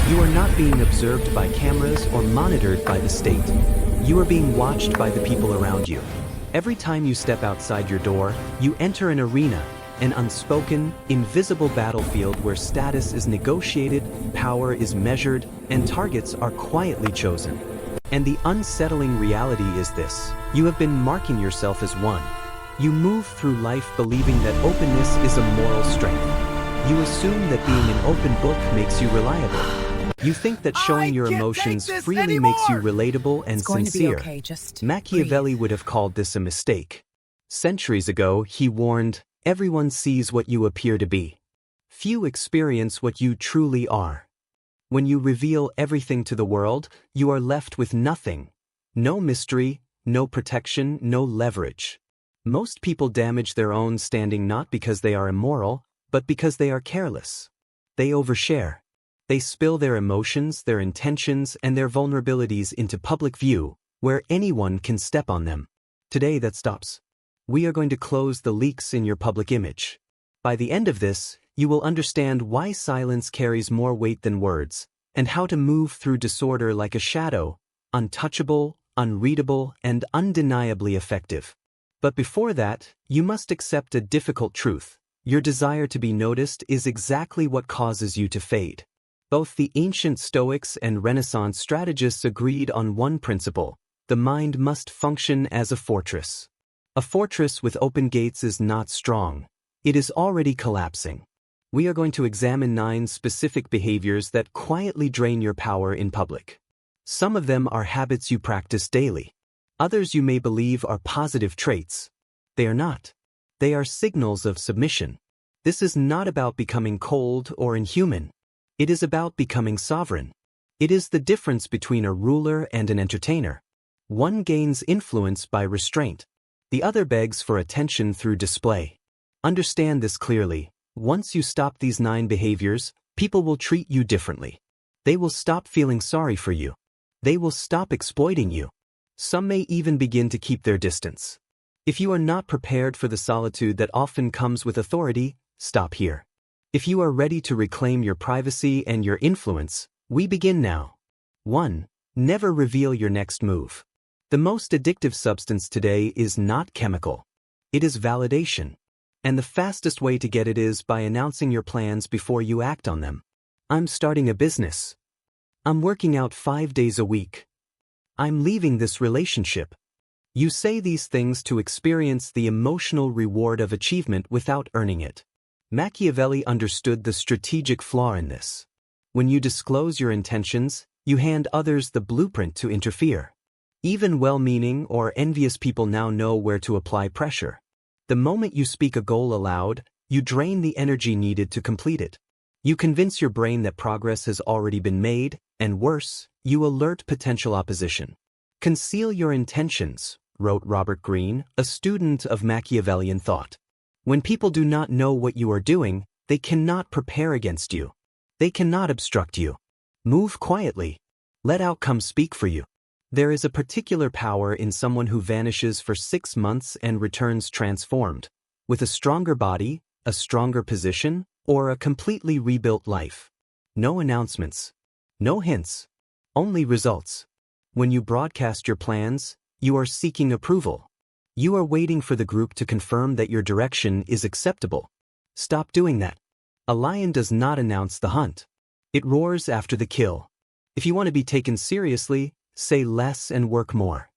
You are not being observed by cameras or monitored by the state. You are being watched by the people around you. Every time you step outside your door, you enter an arena, an unspoken, invisible battlefield where status is negotiated, power is measured, and targets are quietly chosen. And the unsettling reality is this: you have been marking yourself as one. You move through life believing that openness is a moral strength. You assume that being an open book makes you reliable. You think that showing your emotions freely makes you relatable and sincere. Okay, just Machiavelli breathe. would have called this a mistake. Centuries ago, he warned, "Everyone sees what you appear to be. Few experience what you truly are." When you reveal everything to the world, you are left with nothing. No mystery, no protection, no leverage. Most people damage their own standing not because they are immoral, but because they are careless. They overshare. They spill their emotions, their intentions, and their vulnerabilities into public view, where anyone can step on them. Today that stops. We are going to close the leaks in your public image. By the end of this, you will understand why silence carries more weight than words, and how to move through disorder like a shadow, untouchable, unreadable, and undeniably effective. But before that, you must accept a difficult truth. Your desire to be noticed is exactly what causes you to fade. Both the ancient Stoics and Renaissance strategists agreed on one principle: the mind must function as a fortress. A fortress with open gates is not strong. It is already collapsing. We are going to examine 9 specific behaviors that quietly drain your power in public. Some of them are habits you practice daily. Others you may believe are positive traits. They are not. They are signals of submission. This is not about becoming cold or inhuman. It is about becoming sovereign. It is the difference between a ruler and an entertainer. One gains influence by restraint. The other begs for attention through display. Understand this clearly. Once you stop these 9 behaviors, people will treat you differently. They will stop feeling sorry for you. They will stop exploiting you. Some may even begin to keep their distance. If you are not prepared for the solitude that often comes with authority, stop here. If you are ready to reclaim your privacy and your influence, we begin now. 1. Never reveal your next move. The most addictive substance today is not chemical. It is validation. And the fastest way to get it is by announcing your plans before you act on them. I'm starting a business. I'm working out 5 days a week. I'm leaving this relationship. You say these things to experience the emotional reward of achievement without earning it. Machiavelli understood the strategic flaw in this. When you disclose your intentions, you hand others the blueprint to interfere. Even well-meaning or envious people now know where to apply pressure. The moment you speak a goal aloud, you drain the energy needed to complete it. You convince your brain that progress has already been made, and worse, you alert potential opposition. Conceal your intentions, wrote Robert Greene, a student of Machiavellian thought. When people do not know what you are doing, they cannot prepare against you. They cannot obstruct you. Move quietly. Let outcomes speak for you. There is a particular power in someone who vanishes for 6 months and returns transformed, with a stronger body, a stronger position, or a completely rebuilt life. No announcements. No hints. Only results. When you broadcast your plans, you are seeking approval. You are waiting for the group to confirm that your direction is acceptable. Stop doing that. A lion does not announce the hunt. It roars after the kill. If you want to be taken seriously, say less and work more.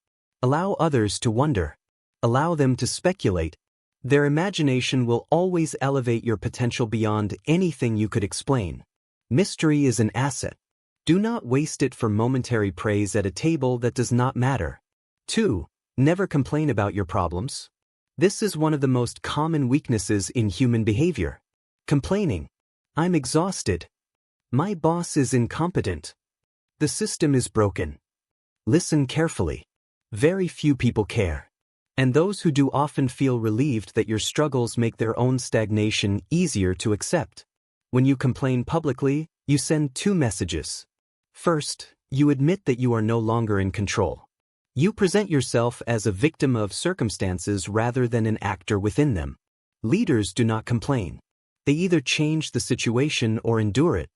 Allow others to wonder. Allow them to speculate. Their imagination will always elevate your potential beyond anything you could explain. Mystery is an asset. Do not waste it for momentary praise at a table that does not matter. 2. Never complain about your problems. This is one of the most common weaknesses in human behavior. Complaining. I'm exhausted. My boss is incompetent. The system is broken. Listen carefully. Very few people care. And those who do often feel relieved that your struggles make their own stagnation easier to accept. When you complain publicly, you send 2 messages. First, you admit that you are no longer in control. You present yourself as a victim of circumstances rather than an actor within them. Leaders do not complain. They either change the situation or endure it.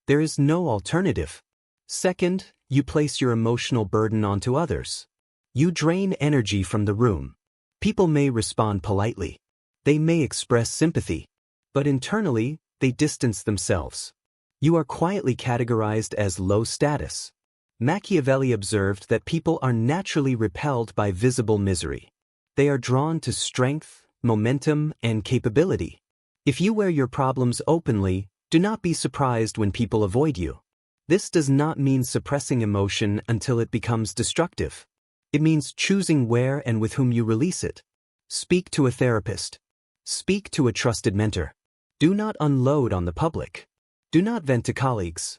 There is no alternative. Second, you place your emotional burden onto others. You drain energy from the room. People may respond politely. They may express sympathy. But internally, they distance themselves. You are quietly categorized as low status. Machiavelli observed that people are naturally repelled by visible misery. They are drawn to strength, momentum, and capability. If you wear your problems openly, do not be surprised when people avoid you. This does not mean suppressing emotion until it becomes destructive. It means choosing where and with whom you release it. Speak to a therapist. Speak to a trusted mentor. Do not unload on the public. Do not vent to colleagues.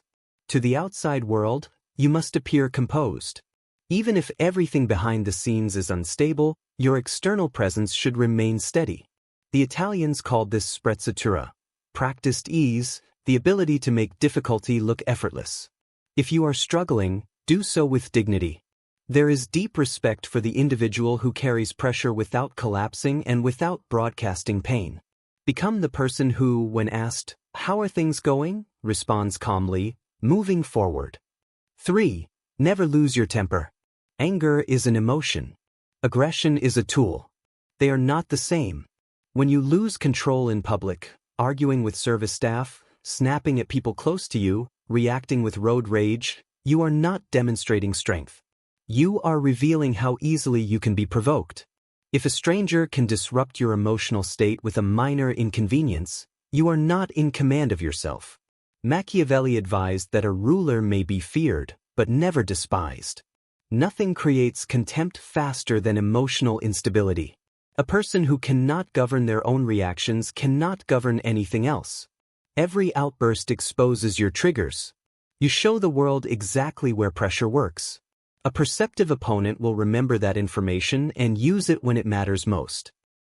To the outside world, you must appear composed. Even if everything behind the scenes is unstable, your external presence should remain steady. The Italians called this sprezzatura, practiced ease, the ability to make difficulty look effortless. If you are struggling, do so with dignity. There is deep respect for the individual who carries pressure without collapsing and without broadcasting pain. Become the person who, when asked, "How are things going?" responds calmly, moving forward. 3. Never lose your temper. Anger is an emotion. Aggression is a tool. They are not the same. When you lose control in public, arguing with service staff, snapping at people close to you, reacting with road rage, you are not demonstrating strength. You are revealing how easily you can be provoked. If a stranger can disrupt your emotional state with a minor inconvenience, you are not in command of yourself. Machiavelli advised that a ruler may be feared, but never despised. Nothing creates contempt faster than emotional instability. A person who cannot govern their own reactions cannot govern anything else. Every outburst exposes your triggers. You show the world exactly where pressure works. A perceptive opponent will remember that information and use it when it matters most.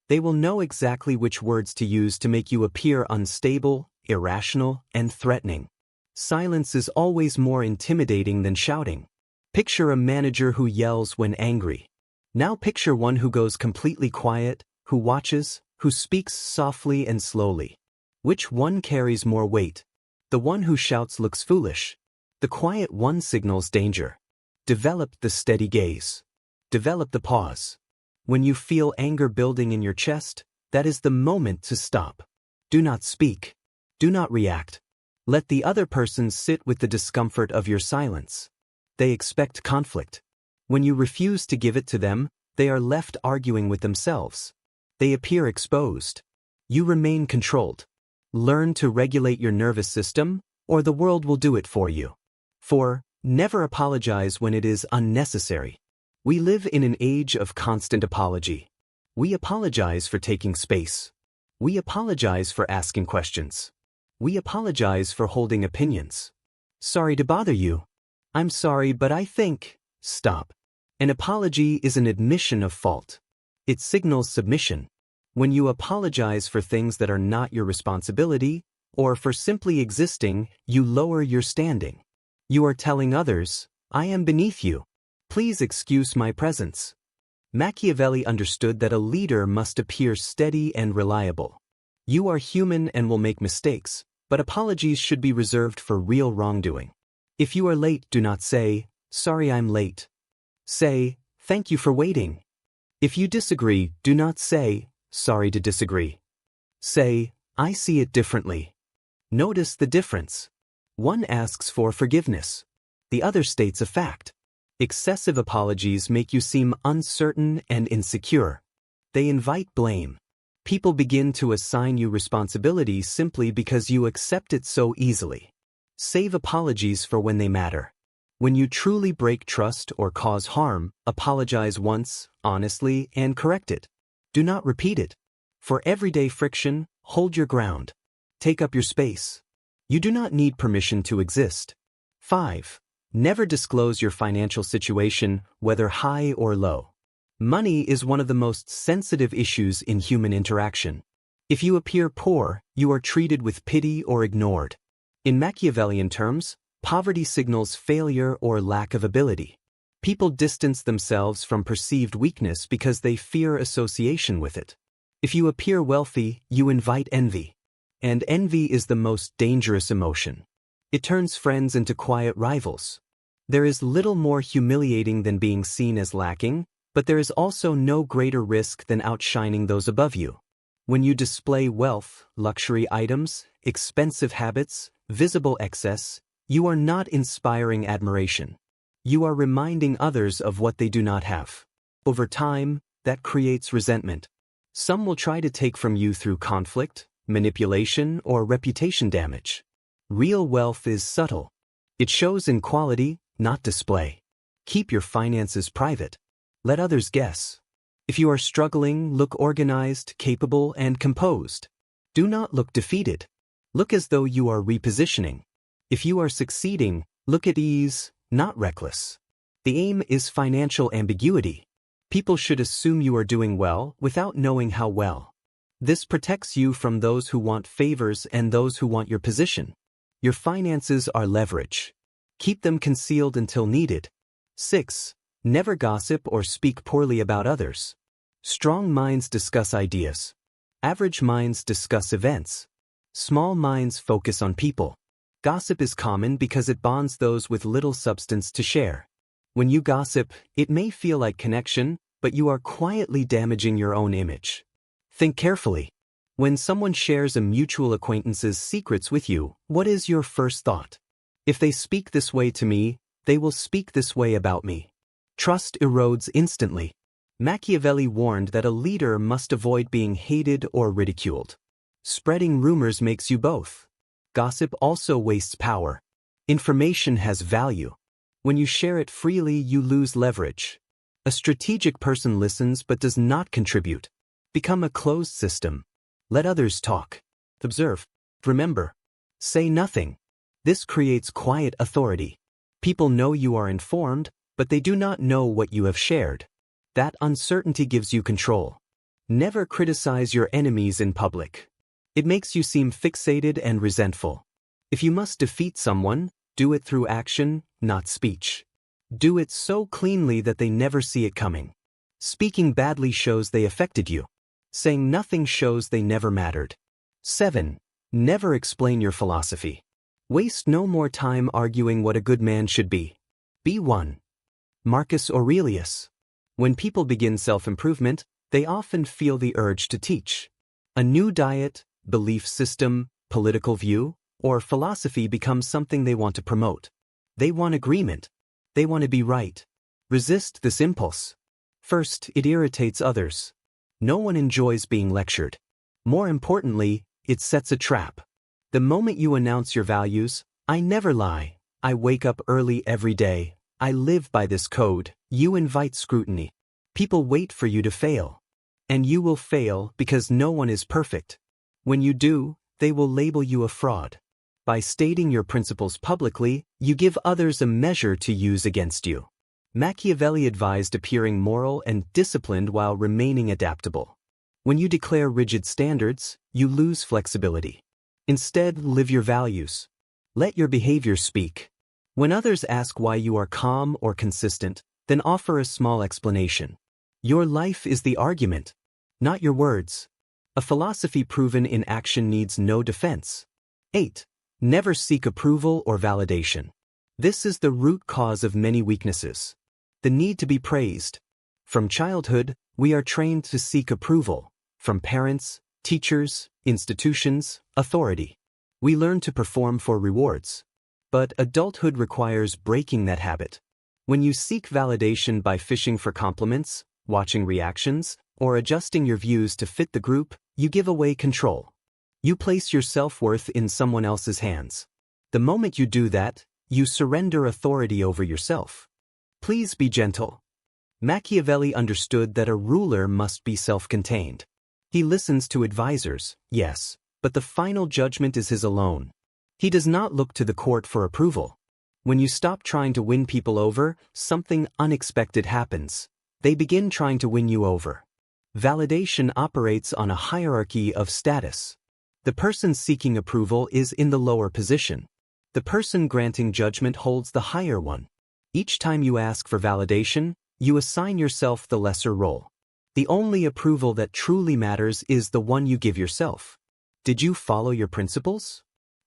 They will know exactly which words to use to make you appear unstable, irrational, and threatening. Silence is always more intimidating than shouting. Picture a manager who yells when angry. Now picture one who goes completely quiet, who watches, who speaks softly and slowly. Which one carries more weight? The one who shouts looks foolish. The quiet one signals danger. Develop the steady gaze. Develop the pause. When you feel anger building in your chest, that is the moment to stop. Do not speak. Do not react. Let the other person sit with the discomfort of your silence. They expect conflict. When you refuse to give it to them, they are left arguing with themselves. They appear exposed. You remain controlled. Learn to regulate your nervous system, or the world will do it for you. 4. Never apologize when it is unnecessary. We live in an age of constant apology. We apologize for taking space. We apologize for asking questions. We apologize for holding opinions. Sorry to bother you. I'm sorry, but I think... Stop. An apology is an admission of fault. It signals submission. When you apologize for things that are not your responsibility, or for simply existing, you lower your standing. You are telling others, "I am beneath you. Please excuse my presence." Machiavelli understood that a leader must appear steady and reliable. You are human and will make mistakes, but apologies should be reserved for real wrongdoing. If you are late, do not say, "Sorry I'm late." Say, "Thank you for waiting." If you disagree, do not say, "Sorry to disagree." Say, "I see it differently." Notice the difference. One asks for forgiveness. The other states a fact. Excessive apologies make you seem uncertain and insecure. They invite blame. People begin to assign you responsibility simply because you accept it so easily. Save apologies for when they matter. When you truly break trust or cause harm, apologize once, honestly, and correct it. Do not repeat it. For everyday friction, hold your ground. Take up your space. You do not need permission to exist. 5. Never disclose your financial situation, whether high or low. Money is one of the most sensitive issues in human interaction. If you appear poor, you are treated with pity or ignored. In Machiavellian terms, poverty signals failure or lack of ability. People distance themselves from perceived weakness because they fear association with it. If you appear wealthy, you invite envy. And envy is the most dangerous emotion. It turns friends into quiet rivals. There is little more humiliating than being seen as lacking, but there is also no greater risk than outshining those above you. When you display wealth, luxury items, expensive habits, visible excess, you are not inspiring admiration. You are reminding others of what they do not have. Over time, that creates resentment. Some will try to take from you through conflict, manipulation, or reputation damage. Real wealth is subtle. It shows in quality, not display. Keep your finances private. Let others guess. If you are struggling, look organized, capable, and composed. Do not look defeated. Look as though you are repositioning. If you are succeeding, look at ease, not reckless. The aim is financial ambiguity. People should assume you are doing well without knowing how well. This protects you from those who want favors and those who want your position. Your finances are leverage. Keep them concealed until needed. 6. Never gossip or speak poorly about others. Strong minds discuss ideas. Average minds discuss events. Small minds focus on people. Gossip is common because it bonds those with little substance to share. When you gossip, it may feel like connection, but you are quietly damaging your own image. Think carefully. When someone shares a mutual acquaintance's secrets with you, what is your first thought? If they speak this way to me, they will speak this way about me. Trust erodes instantly. Machiavelli warned that a leader must avoid being hated or ridiculed. Spreading rumors makes you both. Gossip also wastes power. Information has value. When you share it freely, you lose leverage. A strategic person listens but does not contribute. Become a closed system. Let others talk. Observe. Remember. Say nothing. This creates quiet authority. People know you are informed, but they do not know what you have shared. That uncertainty gives you control. Never criticize your enemies in public. It makes you seem fixated and resentful. If you must defeat someone, do it through action, not speech. Do it so cleanly that they never see it coming. Speaking badly shows they affected you. Saying nothing shows they never mattered. 7. Never explain your philosophy. Waste no more time arguing what a good man should be. Be one. Marcus Aurelius. When people begin self-improvement, they often feel the urge to teach. A new diet, belief system, political view, or philosophy becomes something they want to promote. They want agreement. They want to be right. Resist this impulse. First, it irritates others. No one enjoys being lectured. More importantly, it sets a trap. The moment you announce your values, I never lie, I wake up early every day, I live by this code, you invite scrutiny. People wait for you to fail. And you will fail because no one is perfect. When you do, they will label you a fraud. By stating your principles publicly, you give others a measure to use against you. Machiavelli advised appearing moral and disciplined while remaining adaptable. When you declare rigid standards, you lose flexibility. Instead, live your values. Let your behavior speak. When others ask why you are calm or consistent, then offer a small explanation. Your life is the argument, not your words. A philosophy proven in action needs no defense. 8. Never seek approval or validation. This is the root cause of many weaknesses. The need to be praised. From childhood, we are trained to seek approval. From parents, teachers, institutions, authority. We learn to perform for rewards. But adulthood requires breaking that habit. When you seek validation by fishing for compliments, watching reactions, or adjusting your views to fit the group, you give away control. You place your self-worth in someone else's hands. The moment you do that, you surrender authority over yourself. Please be gentle. Machiavelli understood that a ruler must be self-contained. He listens to advisors, yes, but the final judgment is his alone. He does not look to the court for approval. When you stop trying to win people over, something unexpected happens. They begin trying to win you over. Validation operates on a hierarchy of status. The person seeking approval is in the lower position. The person granting judgment holds the higher one. Each time you ask for validation, you assign yourself the lesser role. The only approval that truly matters is the one you give yourself. Did you follow your principles?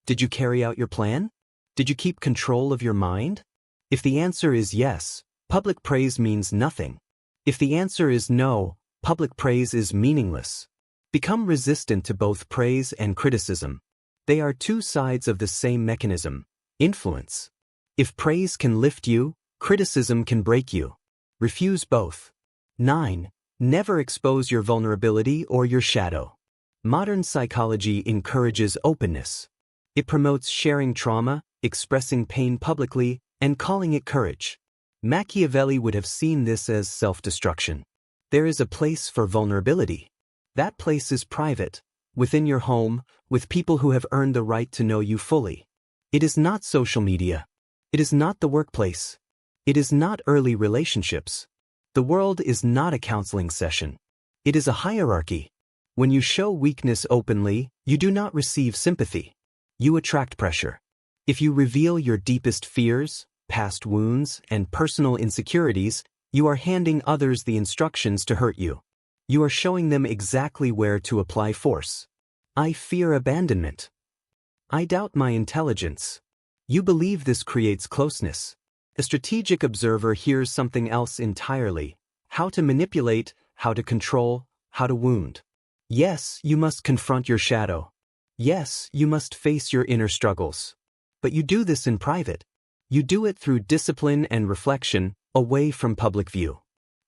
Did you carry out your plan? Did you keep control of your mind? If the answer is yes, public praise means nothing. If the answer is no, public praise is meaningless. Become resistant to both praise and criticism. They are two sides of the same mechanism, influence. If praise can lift you, criticism can break you. Refuse both. 9. Never expose your vulnerability or your shadow. Modern psychology encourages openness. It promotes sharing trauma, expressing pain publicly, and calling it courage. Machiavelli would have seen this as self-destruction. There is a place for vulnerability. That place is private, within your home, with people who have earned the right to know you fully. It is not social media. It is not the workplace. It is not early relationships. The world is not a counseling session. It is a hierarchy. When you show weakness openly, you do not receive sympathy. You attract pressure. If you reveal your deepest fears, past wounds, and personal insecurities, you are handing others the instructions to hurt you. You are showing them exactly where to apply force. I fear abandonment. I doubt my intelligence. You believe this creates closeness. A strategic observer hears something else entirely: how to manipulate, how to control, how to wound. Yes, you must confront your shadow. Yes, you must face your inner struggles. But you do this in private. You do it through discipline and reflection, away from public view.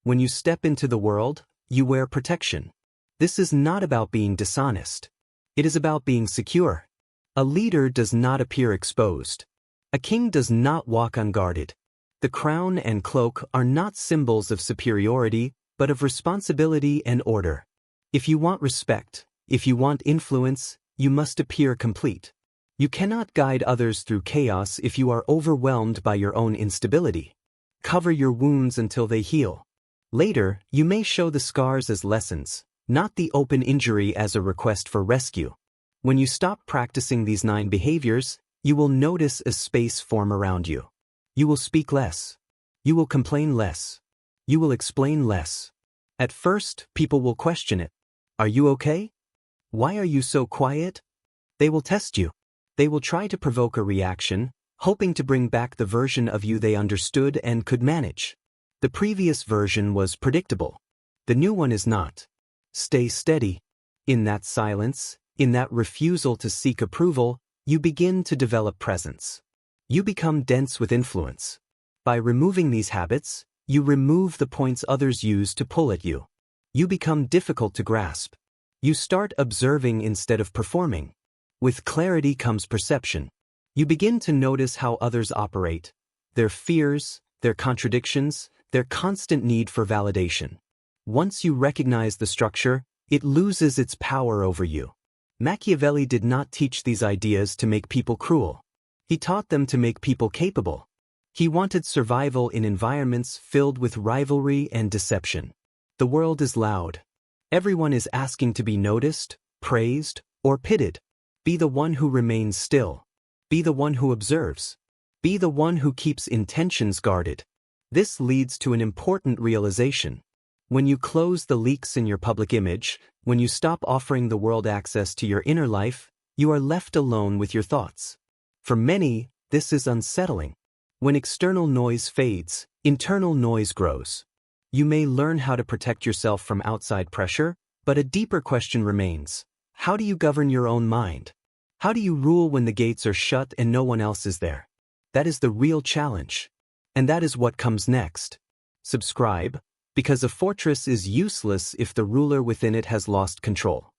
When you step into the world, you wear protection. This is not about being dishonest. It is about being secure. A leader does not appear exposed. A king does not walk unguarded. The crown and cloak are not symbols of superiority, but of responsibility and order. If you want respect, if you want influence, you must appear complete. You cannot guide others through chaos if you are overwhelmed by your own instability. Cover your wounds until they heal. Later, you may show the scars as lessons, not the open injury as a request for rescue. When you stop practicing these 9 behaviors, you will notice a space form around you. You will speak less. You will complain less. You will explain less. At first, people will question it. Are you okay? Why are you so quiet? They will test you. They will try to provoke a reaction, hoping to bring back the version of you they understood and could manage. The previous version was predictable. The new one is not. Stay steady. In that silence, in that refusal to seek approval, you begin to develop presence. You become dense with influence. By removing these habits, you remove the points others use to pull at you. You become difficult to grasp. You start observing instead of performing. With clarity comes perception. You begin to notice how others operate, their fears, their contradictions, their constant need for validation. Once you recognize the structure, it loses its power over you. Machiavelli did not teach these ideas to make people cruel. He taught them to make people capable. He wanted survival in environments filled with rivalry and deception. The world is loud. Everyone is asking to be noticed, praised, or pitied. Be the one who remains still. Be the one who observes. Be the one who keeps intentions guarded. This leads to an important realization. When you close the leaks in your public image, when you stop offering the world access to your inner life, you are left alone with your thoughts. For many, this is unsettling. When external noise fades, internal noise grows. You may learn how to protect yourself from outside pressure, but a deeper question remains. How do you govern your own mind? How do you rule when the gates are shut and no one else is there? That is the real challenge. And that is what comes next. Subscribe, because a fortress is useless if the ruler within it has lost control.